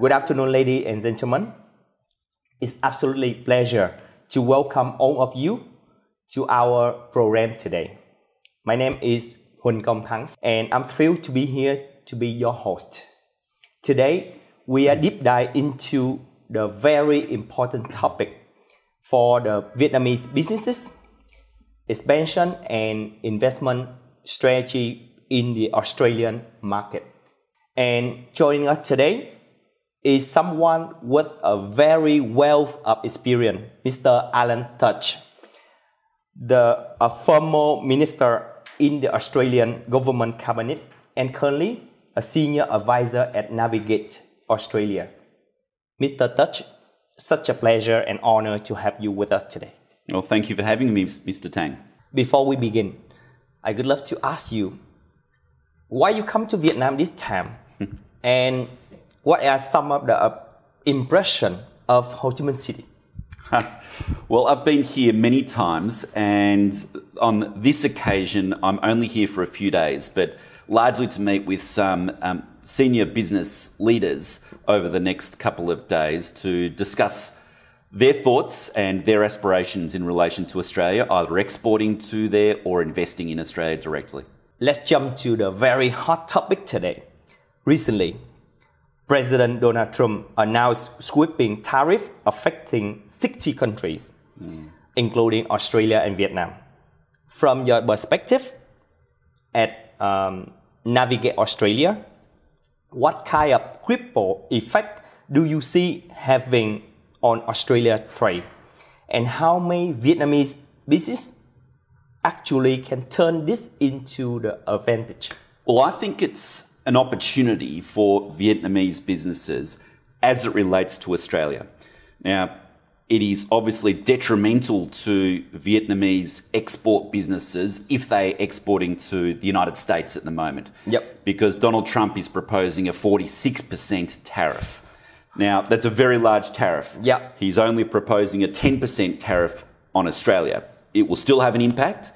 Good afternoon, ladies and gentlemen. It's absolutely a pleasure to welcome all of you to our program today. My name is Huỳnh Công Thắng, and I'm thrilled to be here to be your host. Today, we are deep dive into the very important topic for the Vietnamese businesses, expansion and investment strategy in the Australian market. And joining us today is someone with a very wealth of experience, Mr. Alan Tudge, a former minister in the Australian government cabinet and currently a senior advisor at Navigate Australia. Mr. Tudge, such a pleasure and honor to have you with us today. Well, thank you for having me, Mr. Tang. Before we begin, I would love to ask you, why you come to Vietnam this time? And what are some of the impression of Ho Chi Minh City? Well, I've been here many times, and on this occasion, I'm only here for a few days, but largely to meet with some senior business leaders over the next couple of days to discuss their thoughts and their aspirations in relation to Australia, either exporting to there or investing in Australia directly. Let's jump to the very hot topic today. Recently, President Donald Trump announced sweeping tariffs affecting 60 countries, including Australia and Vietnam. From your perspective at Navigate Australia, what kind of ripple effect do you see having on Australia trade? And how many Vietnamese businesses actually can turn this into the advantage? Well, I think it's an opportunity for Vietnamese businesses as it relates to Australia. Now, it is obviously detrimental to Vietnamese export businesses if they're exporting to the United States at the moment. Yep. Because Donald Trump is proposing a 46% tariff. Now, that's a very large tariff. Yep. He's only proposing a 10% tariff on Australia. It will still have an impact,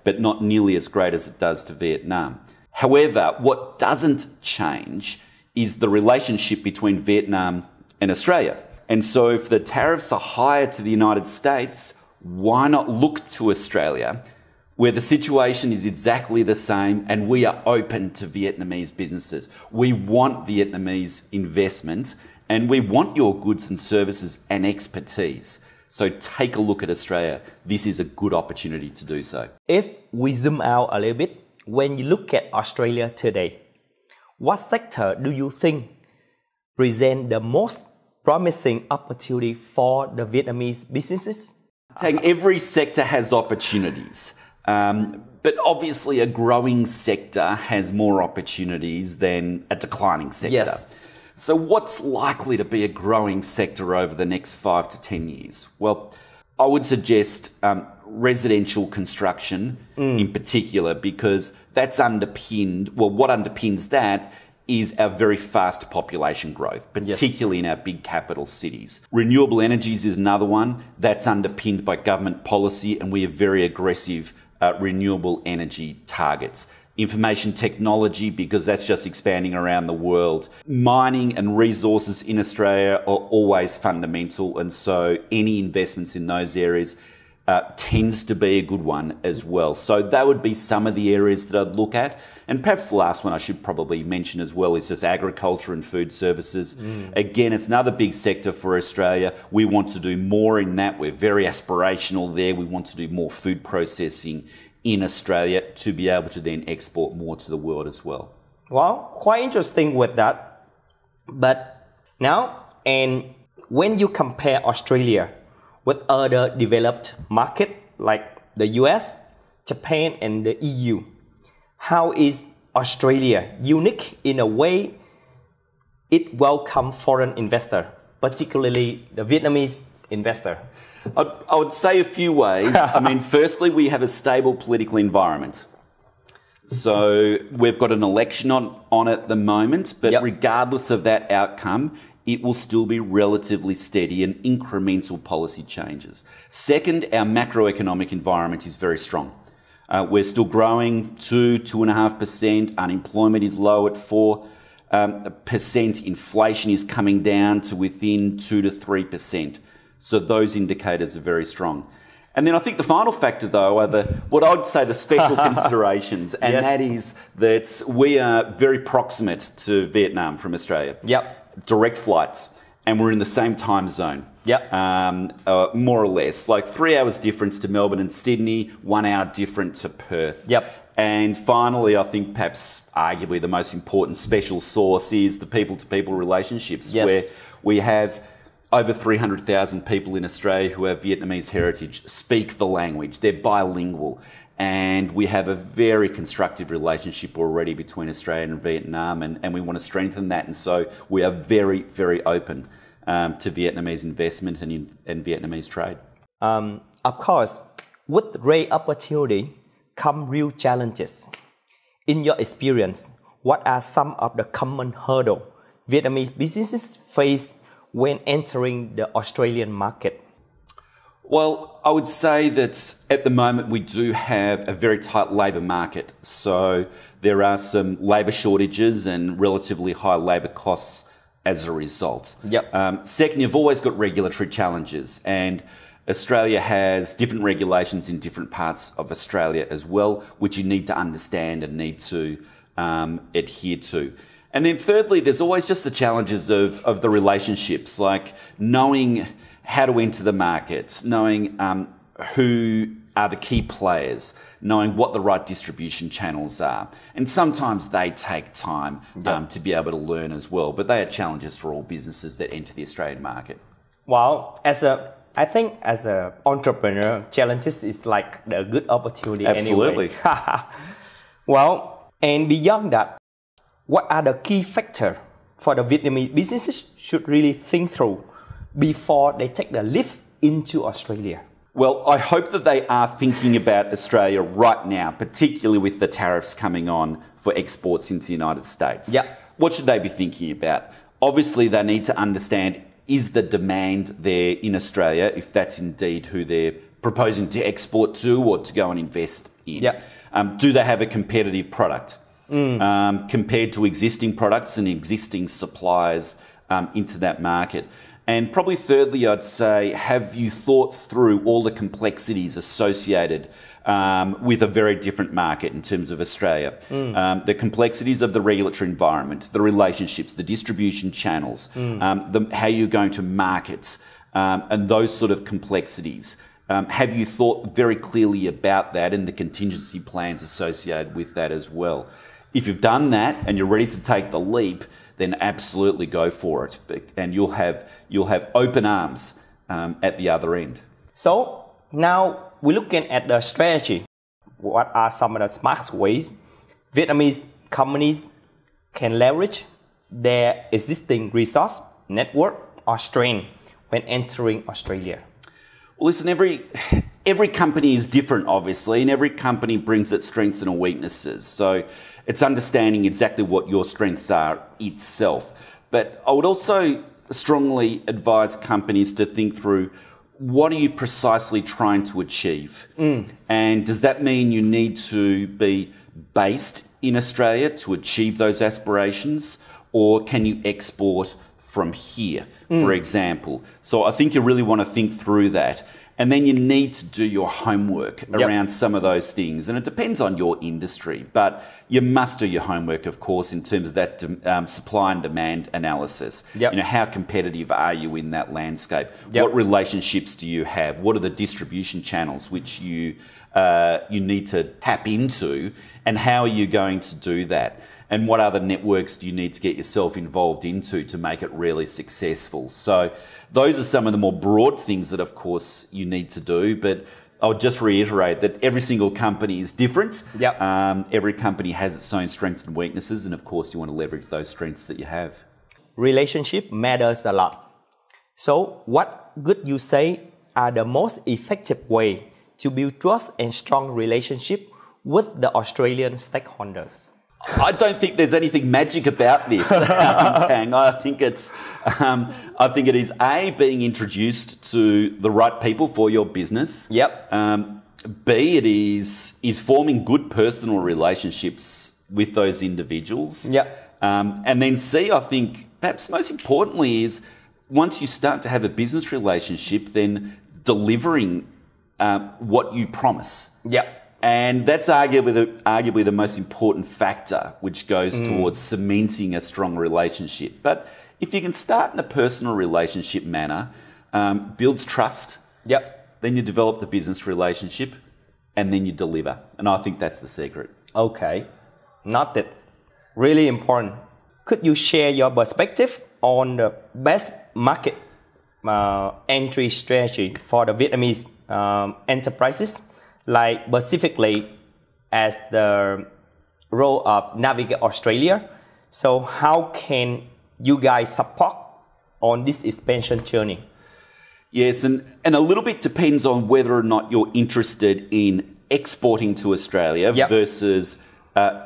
but not nearly as great as it does to Vietnam. However, what doesn't change is the relationship between Vietnam and Australia. And so if the tariffs are higher to the United States, why not look to Australia, where the situation is exactly the same and we are open to Vietnamese businesses. We want Vietnamese investment and we want your goods and services and expertise. So take a look at Australia. This is a good opportunity to do so. If we zoom out a little bit, when you look at Australia today, what sector do you think present the most promising opportunity for the Vietnamese businesses? Every sector has opportunities, but obviously a growing sector has more opportunities than a declining sector. Yes. So what's likely to be a growing sector over the next 5 to 10 years? Well, I would suggest residential construction in particular, because that's underpinned, well, what underpins that is our very fast population growth, particularly in our big capital cities. Renewable energies is another one that's underpinned by government policy, and we have very aggressive renewable energy targets. Information technology, because that's just expanding around the world. Mining and resources in Australia are always fundamental, and so any investments in those areas tends to be a good one as well. So that would be some of the areas that I'd look at. And perhaps the last one I should probably mention as well is just agriculture and food services. Again, it's another big sector for Australia. We want to do more in that. We're very aspirational there. We want to do more food processing in Australia to be able to then export more to the world as well. Well, quite interesting with that. But now, and when you compare Australia with other developed markets like the US, Japan, and the EU, how is Australia unique in a way it welcomes foreign investors, particularly the Vietnamese investor? I would say a few ways. I mean, firstly, we have a stable political environment. So we've got an election on at the moment, but regardless of that outcome, it will still be relatively steady and incremental policy changes. Second, our macroeconomic environment is very strong. We're still growing 2.5%. Unemployment is low at 4%. percent. Inflation is coming down to within 2 to 3%. So those indicators are very strong. And then I think the final factor, though, are what I would say the special considerations, and yes. that is that we are very proximate to Vietnam from Australia. Yep. Direct flights, and we're in the same time zone. Yep. More or less, like 3 hours difference to Melbourne and Sydney, 1 hour different to Perth. Yep. And finally, I think perhaps arguably the most important special source is the people-to-people relationships, yes. where we have over 300,000 people in Australia who have Vietnamese heritage, speak the language, they're bilingual, and we have a very constructive relationship already between Australia and Vietnam, and we want to strengthen that. And so we are very, very open to Vietnamese investment and Vietnamese trade. Of course, with great opportunity come real challenges. In your experience, what are some of the common hurdles Vietnamese businesses face when entering the Australian market? Well, I would say that at the moment we do have a very tight labour market. So there are some labour shortages and relatively high labour costs as a result. Yep. Second, you've always got regulatory challenges, and Australia has different regulations in different parts of Australia as well, which you need to understand and need to adhere to. And then thirdly, there's always just the challenges of the relationships, like knowing how to enter the market, knowing who are the key players, knowing what the right distribution channels are. And sometimes they take time to be able to learn as well, but they are challenges for all businesses that enter the Australian market. Well, I think as an entrepreneur, challenges is like a good opportunity. Absolutely. Anyway. Well, and beyond that, what are the key factors for the Vietnamese businesses should really think through before they take the leap into Australia? Well, I hope that they are thinking about Australia right now, particularly with the tariffs coming on for exports into the United States. Yeah. What should they be thinking about? Obviously, they need to understand, is the demand there in Australia, if that's indeed who they're proposing to export to or to go and invest in? Yeah. Do they have a competitive product? Compared to existing products and existing suppliers into that market. And probably thirdly, I'd say, have you thought through all the complexities associated with a very different market in terms of Australia? The complexities of the regulatory environment, the relationships, the distribution channels, how you're going to market, and those sort of complexities. Have you thought very clearly about that and the contingency plans associated with that as well? If you've done that and you're ready to take the leap, then absolutely go for it, and you'll have open arms at the other end. So now we're looking at the strategy. What are some of the smart ways Vietnamese companies can leverage their existing resource, network, or strength when entering Australia? Well, listen, every company is different, obviously, and every company brings its strengths and weaknesses. So it's understanding exactly what your strengths are itself. But I would also strongly advise companies to think through, what are you precisely trying to achieve? And does that mean you need to be based in Australia to achieve those aspirations? Or can you export from here, for example? So I think you really want to think through that. And then you need to do your homework around some of those things. And it depends on your industry, but you must do your homework, of course, in terms of that supply and demand analysis. You know, how competitive are you in that landscape? What relationships do you have? What are the distribution channels which you need to tap into? And how are you going to do that? And what other networks do you need to get yourself involved into to make it really successful? So those are some of the more broad things that, of course, you need to do. But I would just reiterate that every single company is different. Every company has its own strengths and weaknesses. And, of course, you want to leverage those strengths that you have. Relationship matters a lot. So what would you say are the most effective way to build trust and strong relationship with the Australian stakeholders? I don't think there's anything magic about this, Tang. I think it is A, being introduced to the right people for your business. B, it is forming good personal relationships with those individuals. And then C, I think, perhaps most importantly, is once you start to have a business relationship, then delivering what you promise. Yep. And that's arguably the most important factor, which goes towards cementing a strong relationship. But if you can start in a personal relationship manner, builds trust. Yep. Then you develop the business relationship, and then you deliver. And I think that's the secret. Okay. Noted. Really important. Could you share your perspective on the best market entry strategy for the Vietnamese enterprises, like specifically as the role of Navigate Australia? So how can you guys support on this expansion journey? Yes, and a little bit depends on whether or not you're interested in exporting to Australia versus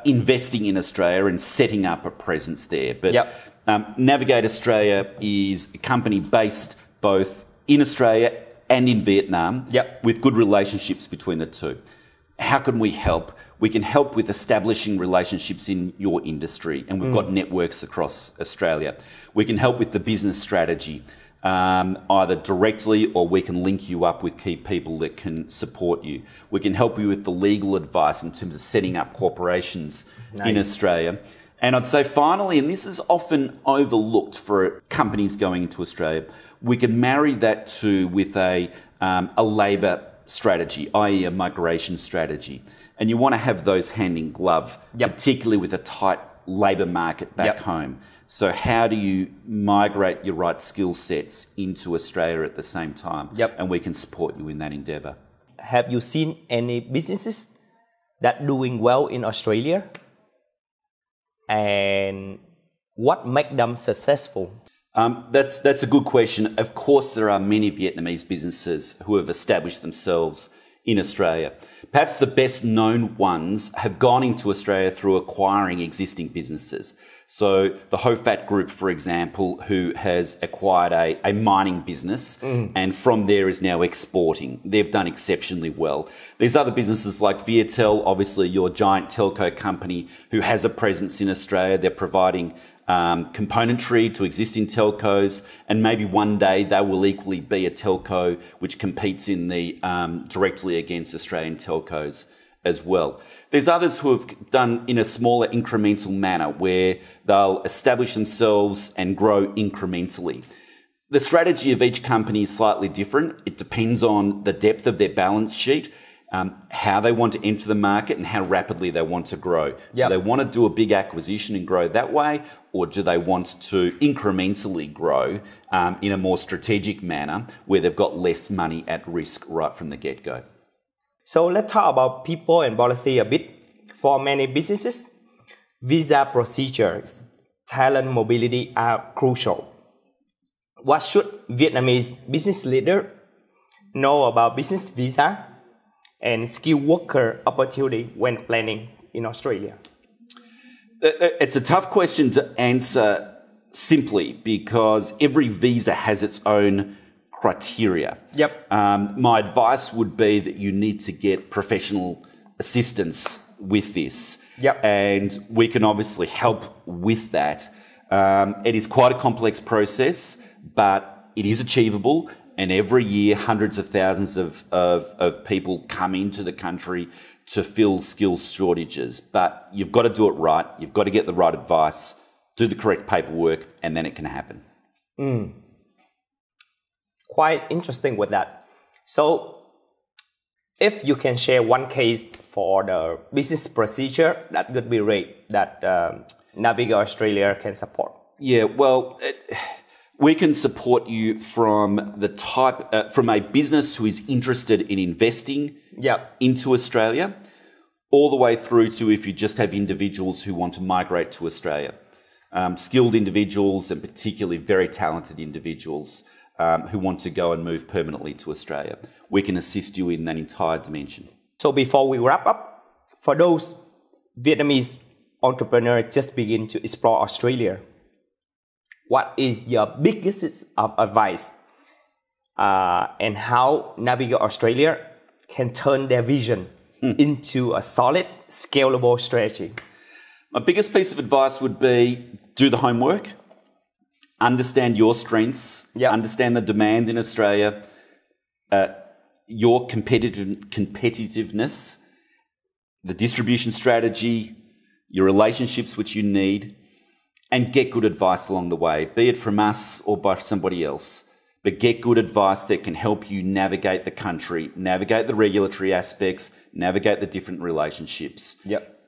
investing in Australia and setting up a presence there. But Navigate Australia is a company based both in Australia and in Vietnam with good relationships between the two. How can we help? We can help with establishing relationships in your industry, and we've got networks across Australia. We can help with the business strategy, either directly or we can link you up with key people that can support you. We can help you with the legal advice in terms of setting up corporations in Australia. And I'd say finally, and this is often overlooked for companies going into Australia, we can marry that with a labour strategy, i.e. a migration strategy. And you want to have those hand in glove, particularly with a tight labour market back home. So how do you migrate your right skill sets into Australia at the same time? And we can support you in that endeavour. Have you seen any businesses that doing well in Australia? And what make them successful? That's a good question. Of course, there are many Vietnamese businesses who have established themselves in Australia. Perhaps the best known ones have gone into Australia through acquiring existing businesses. So the Hofat Group, for example, who has acquired a mining business and from there is now exporting. They've done exceptionally well. There's other businesses like Viettel, obviously your giant telco company who has a presence in Australia. They're providing componentry to existing telcos, and maybe one day they will equally be a telco which competes in the directly against Australian telcos as well. There's others who have done in a smaller incremental manner where they'll establish themselves and grow incrementally. The strategy of each company is slightly different. It depends on the depth of their balance sheet, how they want to enter the market and how rapidly they want to grow. Do they want to do a big acquisition and grow that way, or do they want to incrementally grow in a more strategic manner where they've got less money at risk right from the get-go? So let's talk about people and policy a bit. For many businesses, visa procedures, talent mobility are crucial. What should Vietnamese business leaders know about business visa and skilled worker opportunity when planning in Australia? It's a tough question to answer simply because every visa has its own criteria. My advice would be that you need to get professional assistance with this. And we can obviously help with that. It is quite a complex process, but it is achievable. And every year, hundreds of thousands of people come into the country to fill skills shortages. But you've got to do it right. You've got to get the right advice, do the correct paperwork, and then it can happen. Quite interesting with that. So if you can share one case for the business procedure, that would be great, that Navigate Australia can support. Yeah, well, we can support you from the type, from a business who is interested in investing into Australia, all the way through to if you just have individuals who want to migrate to Australia. Skilled individuals and particularly very talented individuals who want to go and move permanently to Australia. We can assist you in that entire dimension. So before we wrap up, for those Vietnamese entrepreneurs just begin to explore Australia, what is your biggest advice and how Navigate Australia can turn their vision into a solid, scalable strategy? My biggest piece of advice would be do the homework, understand your strengths, understand the demand in Australia, your competitiveness, the distribution strategy, your relationships which you need, and get good advice along the way, be it from us or by somebody else. But get good advice that can help you navigate the country, navigate the regulatory aspects, navigate the different relationships.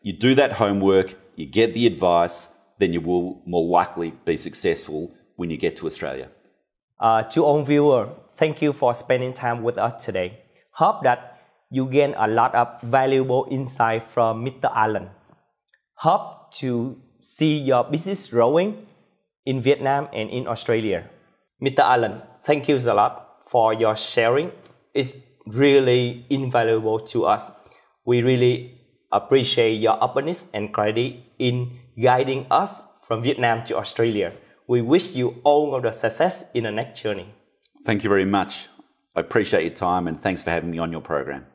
You do that homework, you get the advice, then you will more likely be successful when you get to Australia. To all viewers, thank you for spending time with us today. Hope that you gain a lot of valuable insight from Mr. Alan. Hope to see your business growing in Vietnam and in Australia. Mr. Alan, thank you a lot for your sharing. It's really invaluable to us. We really appreciate your openness and clarity in guiding us from Vietnam to Australia. We wish you all of the success in the next journey. Thank you very much. I appreciate your time and thanks for having me on your program.